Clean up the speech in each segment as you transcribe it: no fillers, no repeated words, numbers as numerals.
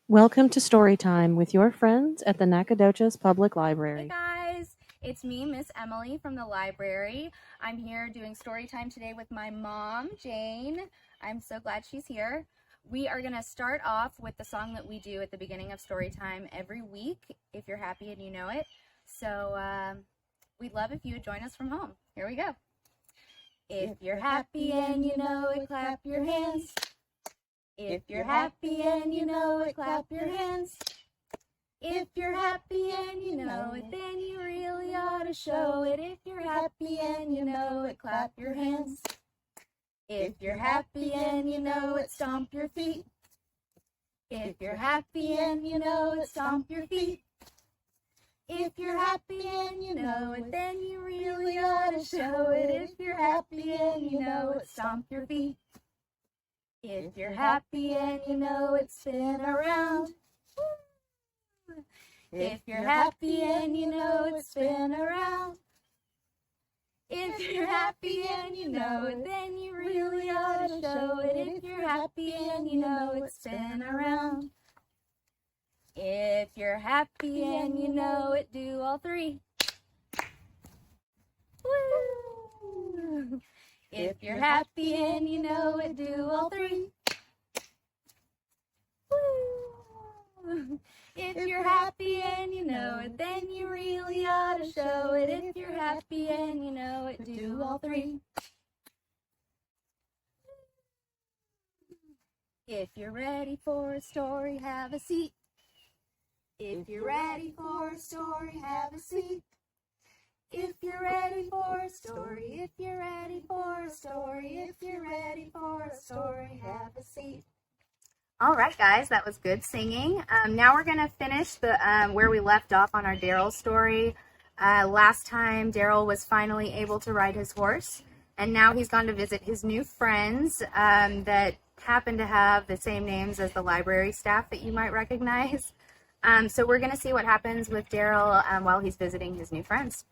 Welcome to Storytime with your friends at the Nacogdoches Public Hey Library. guys, it's me, Miss Emily from the library. I'm here doing story time today with my mom, Jane. I'm so glad she's here. We are going to start off with the song that we do at the beginning of story time every week, if you're happy and you know it. So we'd love if you would join us from home. Here we go. If you're happy and you know it, clap your hands. If you're happy and you know it, clap your hands. If you're happy and you know it, then you really ought to show it. If you're happy and you know it, clap your hands. If you're happy and you know it, stomp your feet. If you're happy and you know it, stomp your feet. If you're happy and you know it, then you really ought to show it. If you're happy and you know it, stomp your feet. If you're happy and you know it, spin around. If you're happy and you know it, spin around. If you're happy and you know it, then you really ought to show it. If you're happy and you know it, spin around. If you're happy and you know it, do all three. Woo! If you're happy and you know it, do all three. Woo! If you're happy and you know it, then you really ought to show it. If you're happy and you know it, do all three. If you're ready for a story, have a seat. If you're ready for a story, have a seat. If you're ready for a story, if you're ready for a story, if you're ready for a story, have a seat. All right, guys, that was good singing. Now we're going to finish the where we left off on our Darrell story. Last time, Darrell was finally able to ride his horse, and now he's gone to visit his new friends that happen to have the same names as the library staff that you might recognize. So we're going to see what happens with Darrell while he's visiting his new friends.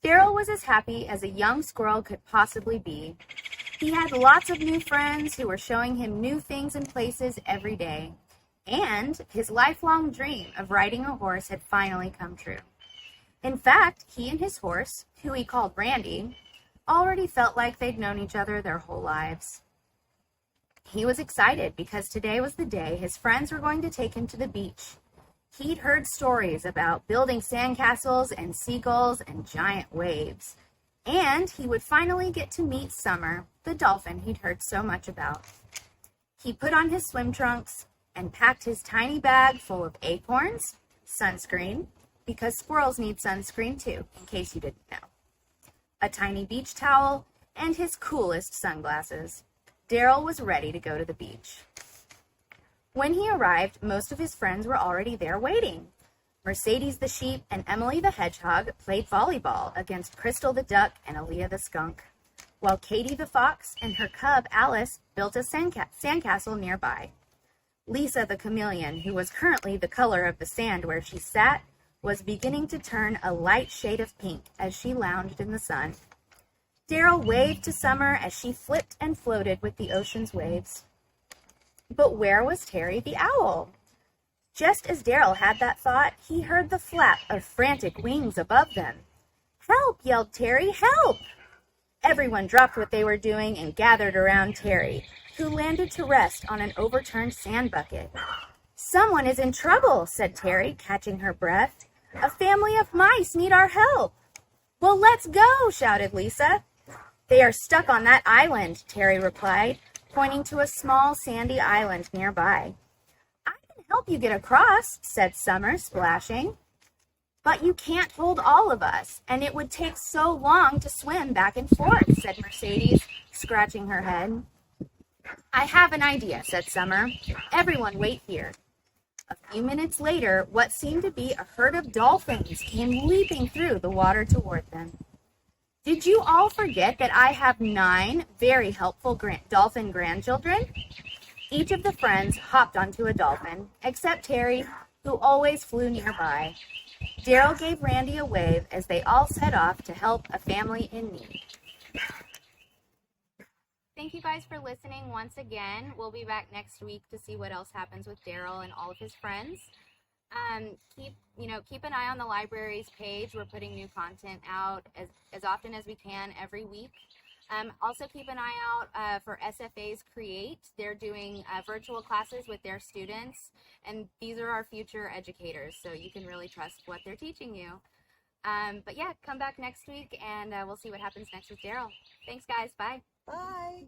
Darrell was as happy as a young squirrel could possibly be. He had lots of new friends who were showing him new things and places every day, and his lifelong dream of riding a horse had finally come true. In fact, he and his horse, who he called Randy, already felt like they'd known each other their whole lives. He was excited because today was the day his friends were going to take him to the beach. He'd heard stories about building sandcastles and seagulls and giant waves. And he would finally get to meet Summer, the dolphin he'd heard so much about. He put on his swim trunks and packed his tiny bag full of acorns, sunscreen, because squirrels need sunscreen too, in case you didn't know, a tiny beach towel, and his coolest sunglasses. Darrell was ready to go to the beach. When he arrived, most of his friends were already there waiting. Mercedes the sheep and Emily the hedgehog played volleyball against Crystal the duck and Aaliyah the skunk, while Katie the fox and her cub Alice built a sandcastle nearby. Lisa the chameleon, who was currently the color of the sand where she sat, was beginning to turn a light shade of pink as she lounged in the sun. Darrell waved to Summer as she flipped and floated with the ocean's waves. But where was Terry the owl? Just as Darrell had that thought, he heard the flap of frantic wings above them. "Help!" yelled Terry. "Help!" Everyone dropped what they were doing and gathered around Terry, who landed to rest on an overturned sand bucket. "Someone is in trouble," said Terry, catching her breath. "A family of mice need our help." "Well, let's go!" shouted Lisa. "They are stuck on that island," Terry replied, pointing to a small sandy island nearby. "I can help you get across," said Summer, splashing. "But you can't hold all of us, and it would take so long to swim back and forth," said Mercedes, scratching her head. "I have an idea," said Summer. "Everyone wait here." A few minutes later, what seemed to be a herd of dolphins came leaping through the water toward them. "Did you all forget that I have 9 very helpful dolphin grandchildren?" Each of the friends hopped onto a dolphin, except Terry, who always flew nearby. Darrell gave Randy a wave as they all set off to help a family in need. Thank you guys for listening once again. We'll be back next week to see what else happens with Darrell and all of his friends. Keep an eye on the library's page. We're putting new content out as often as we can every week. Also keep an eye out for SFA's Create. They're doing virtual classes with their students, and these are our future educators, so you can really trust what they're teaching you. But yeah, come back next week, and we'll see what happens next with Darrell. Thanks, guys. Bye. Bye.